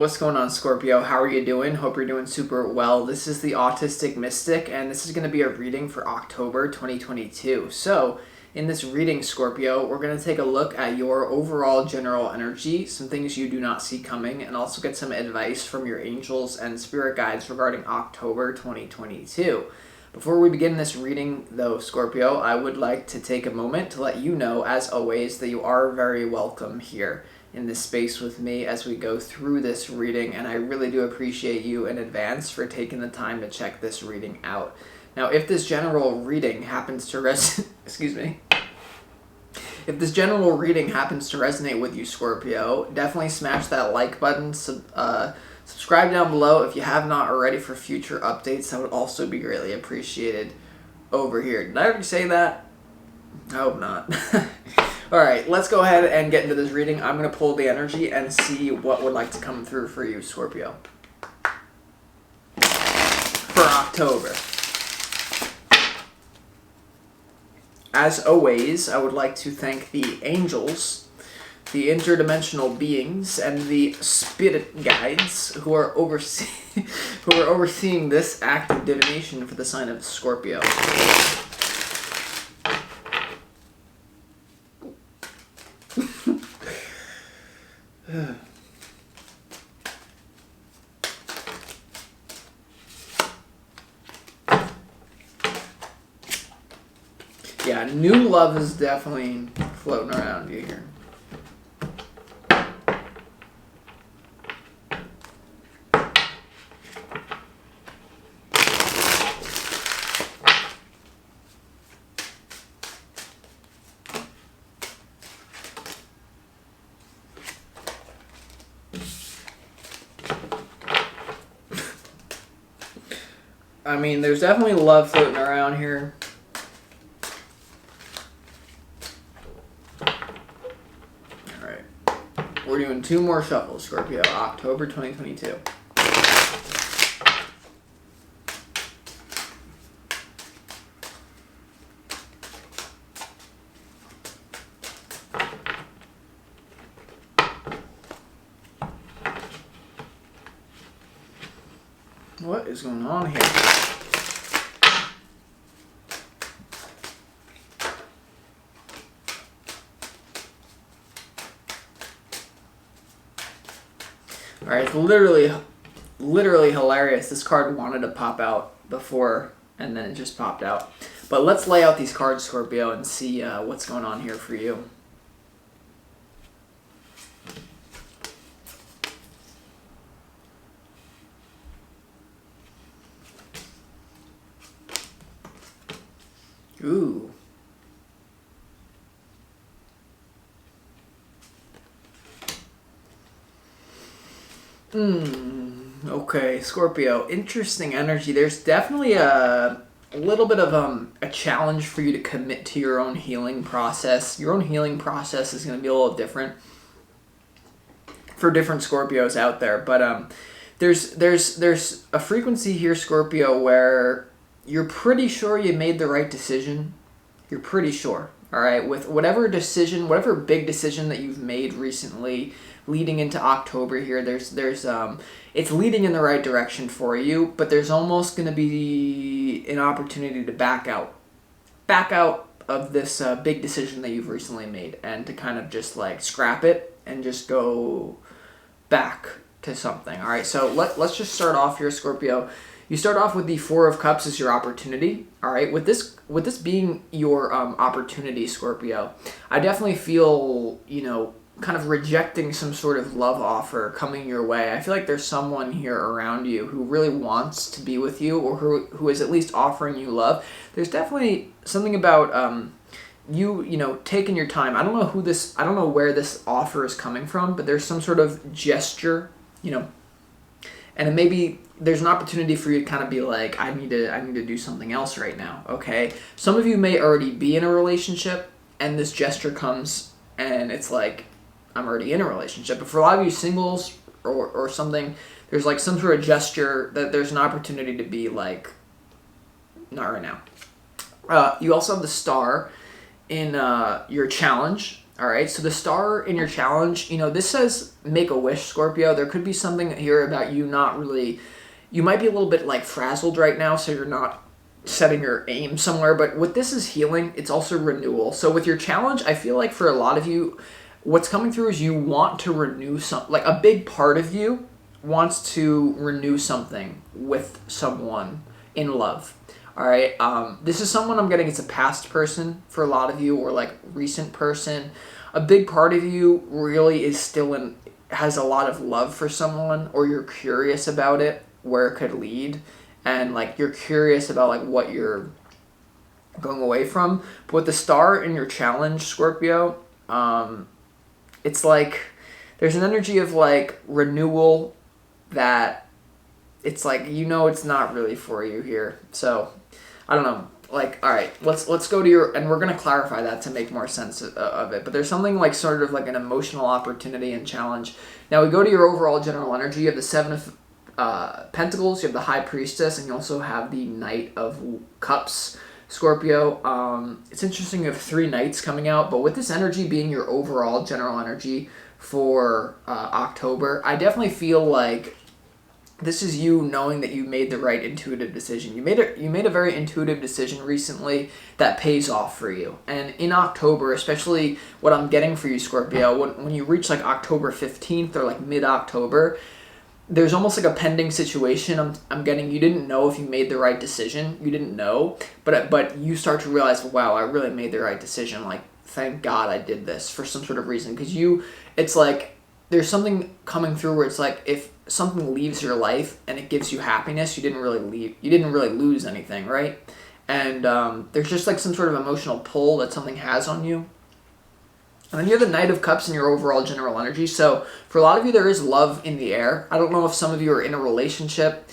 What's going on, Scorpio? How are you doing? Hope you're doing super well. This is the Autistic Mystic, and this is going to be a reading for October 2022. So, in this reading, Scorpio, we're going to take a look at your overall general energy, some things you do not see coming, and also get some advice from your angels and spirit guides regarding October 2022. Before we begin this reading, though, Scorpio, I would like to take a moment to let you know, as always, that you are very welcome here in this space with me as we go through this reading, and I really do appreciate you in advance for taking the time to check this reading out. Now, if this general reading happens to if this general reading happens to resonate with you, Scorpio, definitely smash that like button, subscribe down below if you have not already for future updates. That would also be greatly appreciated over here. Did I already say that? I hope not. Alright, let's go ahead and get into this reading. I'm going to pull the energy and see what would like to come through for you, Scorpio. For October. As always, I would like to thank the angels, the interdimensional beings, and the spirit guides who are overseeing this act of divination for the sign of Scorpio. Yeah, new love is definitely floating around you here. I mean, there's definitely love floating around here. Alright. We're doing two more shuffles, Scorpio. October 2022. What is going on here? Alright, it's literally hilarious. This card wanted to pop out before, and then it just popped out. But let's lay out these cards, Scorpio, and see what's going on here for you. Ooh. Okay, Scorpio. Interesting energy. There's definitely a little bit of a challenge for you to commit to your own healing process. Your own healing process is going to be a little different for different Scorpios out there, but there's a frequency here, Scorpio, where you're pretty sure you made the right decision. You're pretty sure, all right? With whatever decision, whatever big decision that you've made recently leading into October here, it's leading in the right direction for you, but there's almost going to be an opportunity to back out of this big decision that you've recently made, and to kind of just like scrap it and just go back to something. All right, so let's just start off here, Scorpio. You start off with the Four of Cups as your opportunity. All right, with this being your opportunity, Scorpio, I definitely feel, kind of rejecting some sort of love offer coming your way. I feel like there's someone here around you who really wants to be with you, or who is at least offering you love. There's definitely something about you taking your time. I don't know where this offer is coming from, but there's some sort of gesture, and maybe there's an opportunity for you to kind of be like, I need to do something else right now, okay? Some of you may already be in a relationship, and this gesture comes, and it's like, I'm already in a relationship. But for a lot of you singles or something, there's like some sort of gesture that there's an opportunity to be like, not right now. You also have the Star in your challenge. All right, so the star in your challenge, this says make a wish, Scorpio. There could be something here about you not really, you might be a little bit like frazzled right now, so you're not setting your aim somewhere. But what this is healing, it's also renewal. So with your challenge, I feel like for a lot of you, what's coming through is you want to renew like a big part of you wants to renew something with someone in love. All right. This is someone I'm getting. It's a past person for a lot of you, or like recent person. A big part of you really is still has a lot of love for someone, or you're curious about it, where it could lead, and like you're curious about like what you're going away from. But with the star in your challenge, Scorpio, it's like there's an energy of like renewal that it's like it's not really for you here. So I don't know. Like, all right, let's go to your, and we're gonna clarify that to make more sense of it. But there's something like sort of like an emotional opportunity and challenge. Now we go to your overall general energy. You have the Seven of Pentacles, you have the High Priestess, and you also have the Knight of Cups, Scorpio. It's interesting. You have 3 Knights coming out, but with this energy being your overall general energy for October, I definitely feel like this is you knowing that you made the right intuitive decision. You made a very intuitive decision recently that pays off for you. And in October, especially what I'm getting for you, Scorpio, when you reach like October 15th or like mid-October, there's almost like a pending situation. I'm getting, you didn't know if you made the right decision. You didn't know, but you start to realize, wow, I really made the right decision. Like, thank God I did this for some sort of reason. Because it's like, there's something coming through where it's like, if something leaves your life and it gives you happiness, you didn't really lose anything, right? And there's just like some sort of emotional pull that something has on you. And then you have the Knight of Cups in your overall general energy. So for a lot of you, there is love in the air. I don't know if some of you are in a relationship,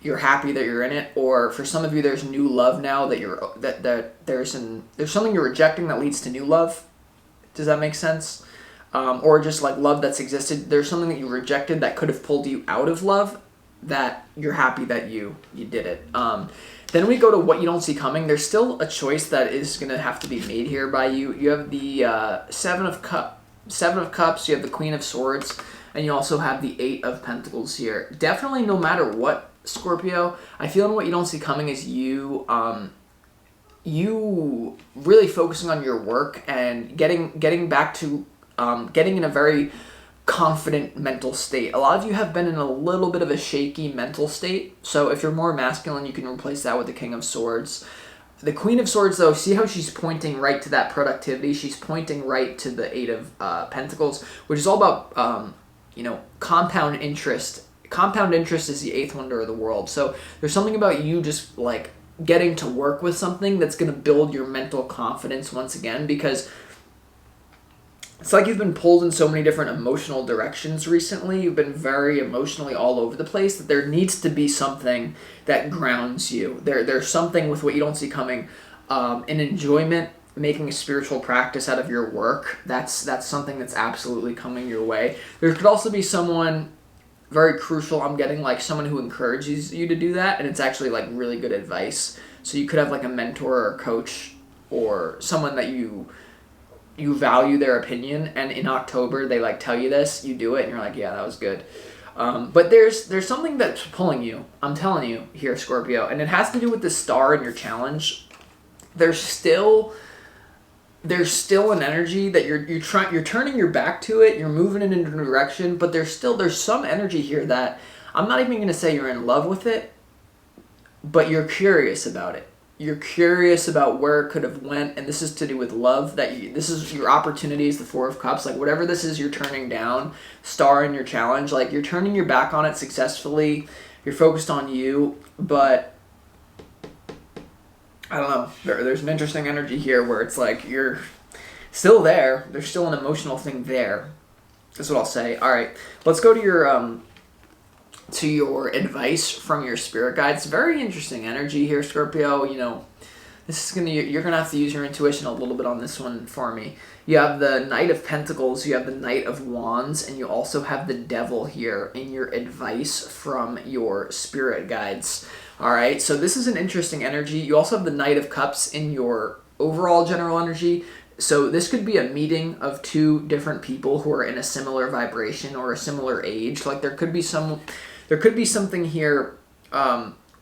you're happy that you're in it, or for some of you, there's new love now that there's something you're rejecting that leads to new love. Does that make sense? Or just like love that's existed. There's something that you rejected that could have pulled you out of love that you're happy that you did it. Then we go to what you don't see coming. There's still a choice that is going to have to be made here by you. You have the Seven of Cups, you have the Queen of Swords, and you also have the 8 of Pentacles here. Definitely no matter what, Scorpio, I feel what you don't see coming is you really focusing on your work and getting back to getting in a very confident mental state. A lot of you have been in a little bit of a shaky mental state. So if you're more masculine, you can replace that with the King of Swords. The Queen of Swords, though, see how she's pointing right to that productivity? She's pointing right to the 8 of Pentacles, which is all about, compound interest. Compound interest is the 8th wonder of the world. So there's something about you just, like, getting to work with something that's going to build your mental confidence once again, because it's like you've been pulled in so many different emotional directions recently. You've been very emotionally all over the place that there needs to be something that grounds you. There's something with what you don't see coming. An enjoyment, making a spiritual practice out of your work. That's something that's absolutely coming your way. There could also be someone very crucial. I'm getting like someone who encourages you to do that, and it's actually like really good advice. So you could have like a mentor or a coach or someone that you value their opinion, and in October they like tell you this, you do it, and you're like, yeah, that was good. But there's something that's pulling you. I'm telling you here, Scorpio, and it has to do with the star in your challenge. There's still an energy that you're turning your back to it. You're moving it in a direction, but there's some energy here that I'm not even going to say you're in love with it, but you're curious about it. You're curious about where it could have went, and this is to do with love. This is your opportunities, the 4 of Cups, like whatever this is you're turning down, star in your challenge, like you're turning your back on it successfully. You're focused on you, but I don't know. There's an interesting energy here where it's like you're still there. There's still an emotional thing there. That's what I'll say. All right, let's go to your advice from your spirit guides. Very interesting energy here, Scorpio. You're gonna have to use your intuition a little bit on this one for me. You have the Knight of Pentacles, you have the Knight of Wands, and you also have the Devil here in your advice from your spirit guides. All right, so this is an interesting energy. You also have the Knight of Cups in your overall general energy. So this could be a meeting of two different people who are in a similar vibration or a similar age. Like there could be something here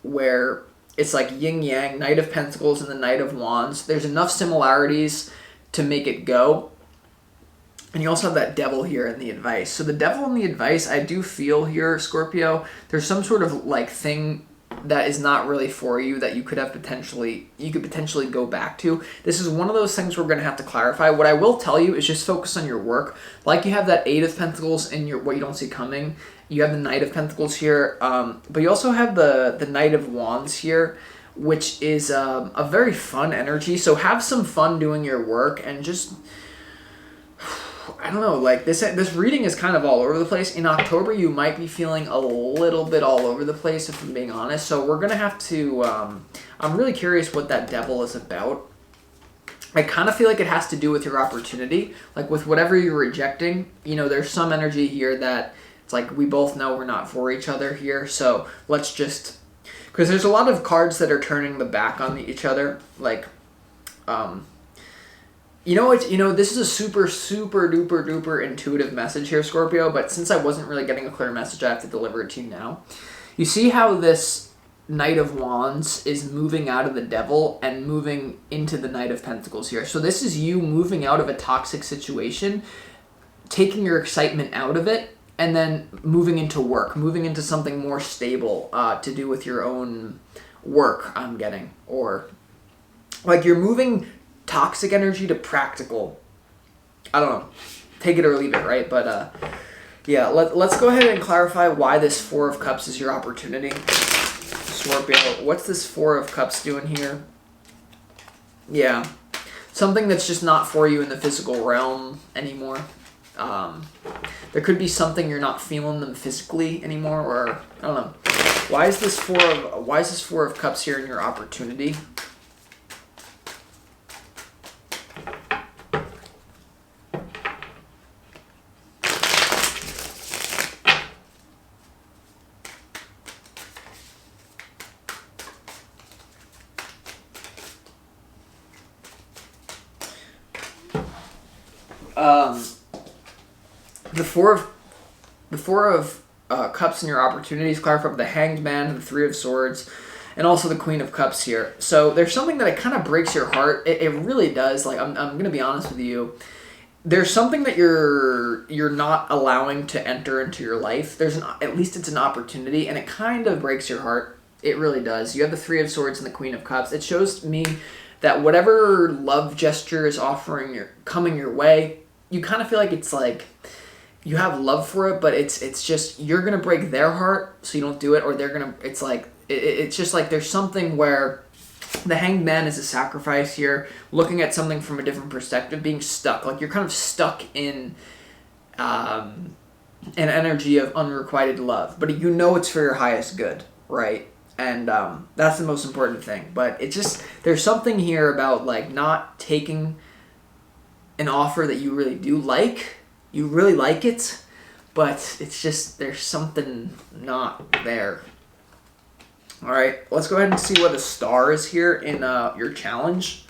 where it's like yin yang, Knight of Pentacles and the Knight of Wands. There's enough similarities to make it go. And you also have that Devil here in the advice. So the Devil in the advice, I do feel here, Scorpio, there's some sort of like thing that is not really for you that you could potentially go back to. This is one of those things we're going to have to clarify. What I will tell you is just focus on your work. Like you have that 8 of Pentacles in your what you don't see coming. You have the Knight of Pentacles here, but you also have the Knight of Wands here, which is a very fun energy. So have some fun doing your work and just, I don't know, like this reading is kind of all over the place. In October, you might be feeling a little bit all over the place, if I'm being honest. So we're going to have to, I'm really curious what that Devil is about. I kind of feel like it has to do with your opportunity. Like with whatever you're rejecting, you know, there's some energy here that it's like we both know we're not for each other here. So let's just, because there's a lot of cards that are turning the back on each other. Like, this is a super, super duper duper intuitive message here, Scorpio, but since I wasn't really getting a clear message, I have to deliver it to you now. You see how this Knight of Wands is moving out of the Devil and moving into the Knight of Pentacles here. So this is you moving out of a toxic situation, taking your excitement out of it, and then moving into work, moving into something more stable to do with your own work, I'm getting. Or like you're moving toxic energy to practical. I don't know. Take it or leave it, right? But yeah, let's go ahead and clarify why this 4 of Cups is your opportunity. Scorpio, what's this 4 of Cups doing here? Yeah. Something that's just not for you in the physical realm anymore. There could be something you're not feeling them physically anymore, or I don't know. Why is this 4 of Cups here in your opportunity? The four of Cups in your opportunities clarify with the Hanged Man, the 3 of Swords, and also the Queen of Cups here. So there's something that it kind of breaks your heart. It really does. Like I'm gonna be honest with you. There's something that you're not allowing to enter into your life. At least it's an opportunity, and it kind of breaks your heart. It really does. You have the 3 of Swords and the Queen of Cups. It shows me that whatever love gesture is coming your way, you kind of feel like it's like you have love for it, but it's just you're gonna break their heart, so you don't do it, or they're gonna. It's like it's just like there's something where the Hanged Man is a sacrifice here, looking at something from a different perspective, being stuck. Like you're kind of stuck in an energy of unrequited love, but you know it's for your highest good, right? And that's the most important thing. But it's just there's something here about like not taking an offer that you really do like. You really like it, but it's just there's something not there. All right, let's go ahead and see what a Star is here in your challenge.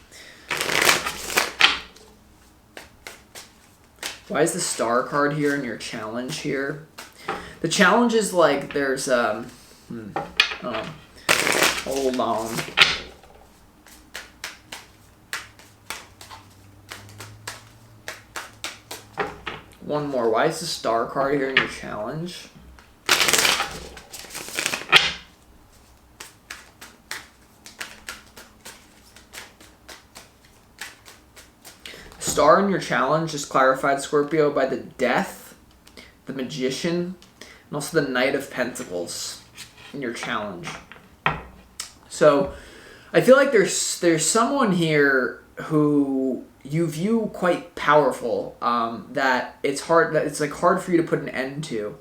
Why is the Star card here in your challenge here? The challenge is like there's hold on. One more. Why is the Star card here in your challenge? Star in your challenge is clarified, Scorpio, by the Death, the Magician, and also the Knight of Pentacles in your challenge. So I feel like there's someone here who you view quite powerful, that it's hard for you to put an end to,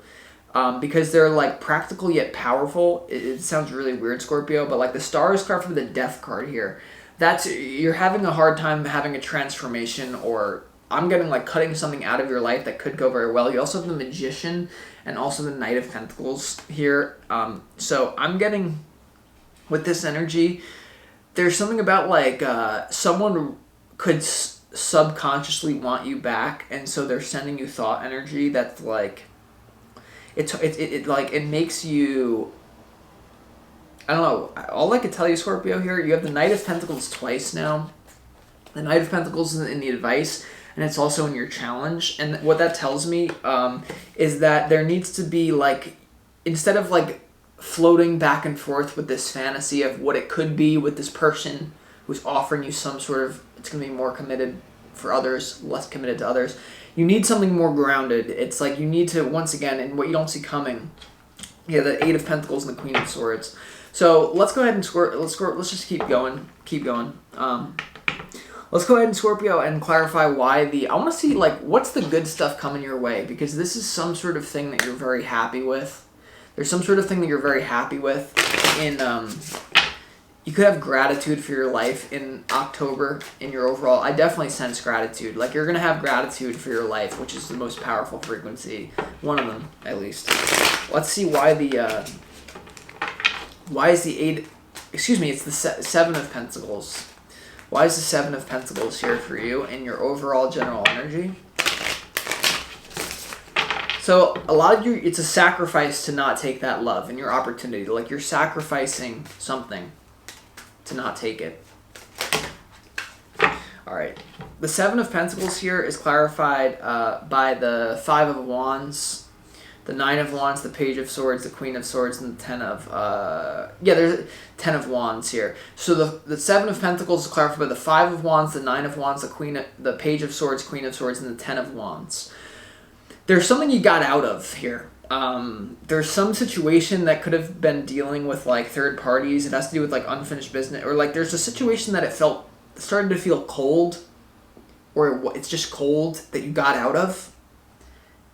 because they're like practical yet powerful. It sounds really weird, Scorpio, but like the Star is card from the Death card here. You're having a hard time having a transformation, or I'm getting like cutting something out of your life that could go very well. You also have the Magician and also the Knight of Pentacles here. So I'm getting with this energy, there's something about like someone could subconsciously want you back, and so they're sending you thought energy that's like, it makes you, I don't know, all I could tell you, Scorpio, here, you have the Knight of Pentacles twice now. The Knight of Pentacles is in the advice, and it's also in your challenge. And what that tells me is that there needs to be, like, instead of, like, floating back and forth with this fantasy of what it could be with this person who's offering you some sort of, it's going to be more committed for others, less committed to others, you need something more grounded. It's like you need to, once again, and what you don't see coming, the Eight of Pentacles and the Queen of Swords. So let's go ahead and let's just keep going. Let's go ahead and Scorpio and clarify why I want to see, like, what's the good stuff coming your way, because this is some sort of thing that you're very happy with. There's some sort of thing that you're very happy with in, you could have gratitude for your life in October in your overall. I definitely sense gratitude. Like, you're going to have gratitude for your life, which is the most powerful frequency. One of them, at least. Let's see why is the it's the Seven of Pentacles. Why is the Seven of Pentacles here for you in your overall general energy? So a lot of you, it's a sacrifice to not take that love and your opportunity. Like, you're sacrificing something to not take it. All right. The Seven of Pentacles here is clarified by the Five of Wands, the Nine of Wands, the Page of Swords, the Queen of Swords, and the Ten of... there's a Ten of Wands here. So the Seven of Pentacles is clarified by the Five of Wands, the Nine of Wands, the Page of Swords, Queen of Swords, and the Ten of Wands. There's something you got out of here. There's some situation that could have been dealing with, like, third parties. It has to do with, like, unfinished business. Or, like, there's a situation that started to feel cold. Or it's just cold that you got out of.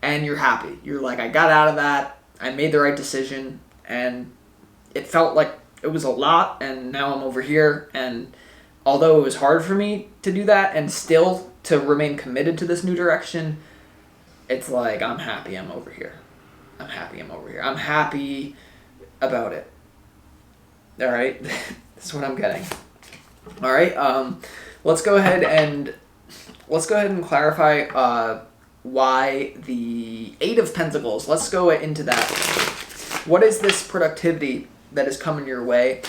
And you're happy. You're like, I got out of that. I made the right decision. And it felt like it was a lot. And now I'm over here. And although it was hard for me to do that and still to remain committed to this new direction, it's like, I'm happy I'm over here. I'm happy about it. All right? That's what I'm getting. All right? Let's go ahead and clarify why the Eight of Pentacles. Let's go into that. What is this productivity that is coming your way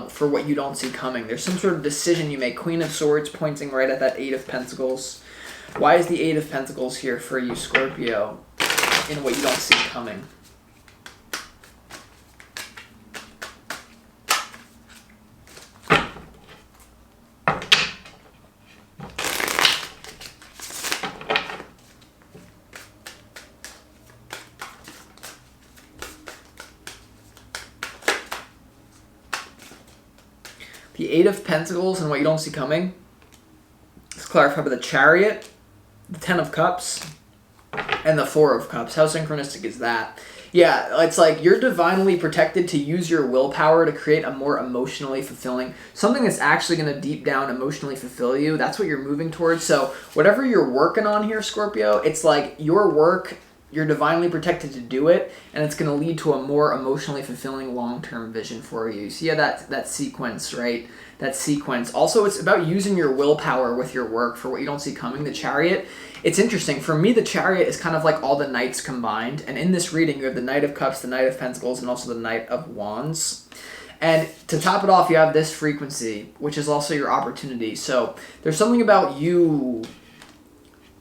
for what you don't see coming? There's some sort of decision you make. Queen of Swords pointing right at that Eight of Pentacles. Why is the Eight of Pentacles here for you, Scorpio, in what you don't see coming? The Eight of Pentacles and what you don't see coming is clarified by the Chariot, the Ten of Cups, and the Four of Cups. How synchronistic is that? Yeah, it's like you're divinely protected to use your willpower to create a more emotionally fulfilling, something that's actually going to deep down emotionally fulfill you. That's what you're moving towards. So whatever you're working on here, Scorpio, it's like your work, you're divinely protected to do it, and it's going to lead to a more emotionally fulfilling long-term vision for you. See how that sequence, right? That sequence. Also, it's about using your willpower with your work for what you don't see coming. The Chariot, it's interesting. For me, the Chariot is kind of like all the Knights combined. And in this reading, you have the Knight of Cups, the Knight of Pentacles, and also the Knight of Wands. And to top it off, you have this frequency, which is also your opportunity. So there's something about you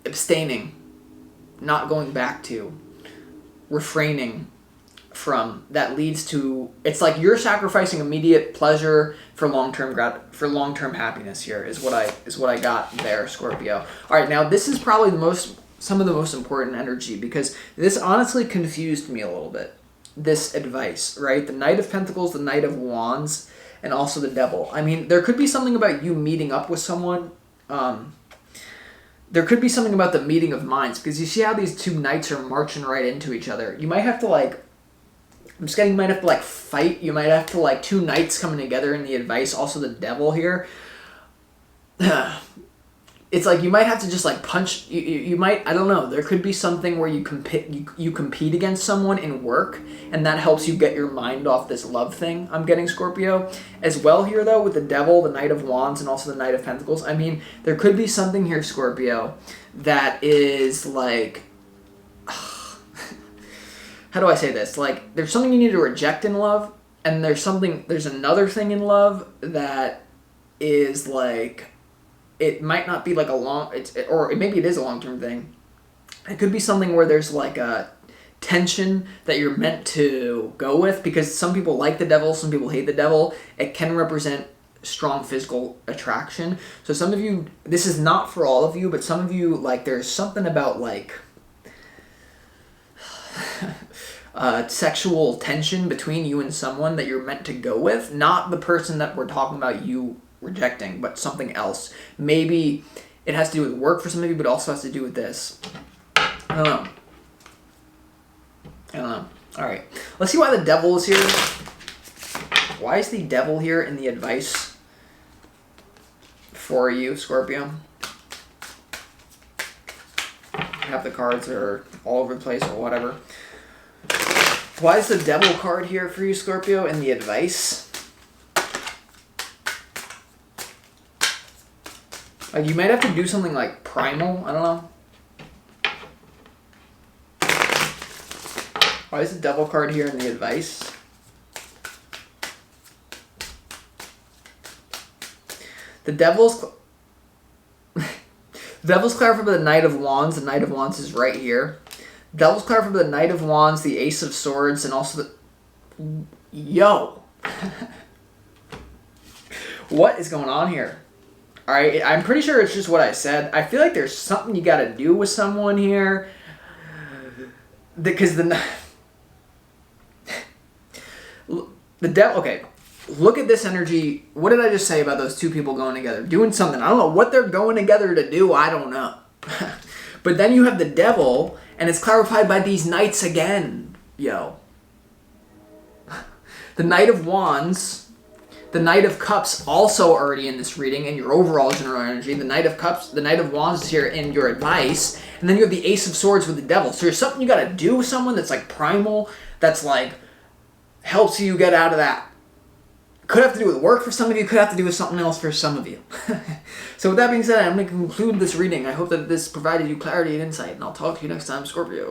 abstaining, not going back to, refraining from, that leads to, it's like you're sacrificing immediate pleasure for long-term happiness here is what I got there, Scorpio. All right, now this is probably some of the most important energy, because this honestly confused me a little bit, this advice, right? The Knight of Pentacles, the Knight of Wands, and also the Devil. I mean, there could be something about you meeting up with someone. There could be something about the meeting of minds, because you see how these two knights are marching right into each other. You might have to, like, I'm just getting, you might have to, like, fight. You might have to, like, two knights coming together in the advice. Also the Devil here. it's like you might have to just like punch. You might, I don't know. There could be something where you compete against someone in work, and that helps you get your mind off this love thing. I'm getting, Scorpio as well here though, with the Devil, the Knight of Wands, and also the Knight of Pentacles. I mean, there could be something here, Scorpio, that is like, how do I say this? Like, there's something you need to reject in love, and there's another thing in love that is like, it might not be like or maybe it is a long-term thing. It could be something where there's like a tension that you're meant to go with, because some people like the Devil, some people hate the Devil. It can represent strong physical attraction. So some of you, this is not for all of you, but some of you, like, there's something about like sexual tension between you and someone that you're meant to go with, not the person that we're talking about you rejecting, but something else. Maybe it has to do with work for some of you, but also has to do with this. I don't know. All right. Let's see why the Devil is here. Why is the Devil here in the advice for you, Scorpio? Half the cards are all over the place or whatever. Why is the Devil card here for you, Scorpio, in the advice? Like, you might have to do something like primal. I don't know. Why is the Devil card here in the advice? The Devil's clarified by the Knight of Wands. The Knight of Wands is right here. The Devil's clarified by the Knight of Wands, the Ace of Swords, and also the... Yo! What is going on here? Alright, I'm pretty sure it's just what I said. I feel like there's something you gotta do with someone here. Because the Devil... Okay, look at this energy. What did I just say about those two people going together? Doing something. I don't know what they're going together to do. I don't know. But then you have the Devil, and it's clarified by these Knights again. Yo. The Knight of Wands... The Knight of Cups also already in this reading, in your overall general energy. The Knight of Cups, the Knight of Wands is here in your advice. And then you have the Ace of Swords with the Devil. So there's something you got to do with someone that's like primal, that's like helps you get out of that. Could have to do with work for some of you, could have to do with something else for some of you. So with that being said, I'm going to conclude this reading. I hope that this provided you clarity and insight, and I'll talk to you next time, Scorpio.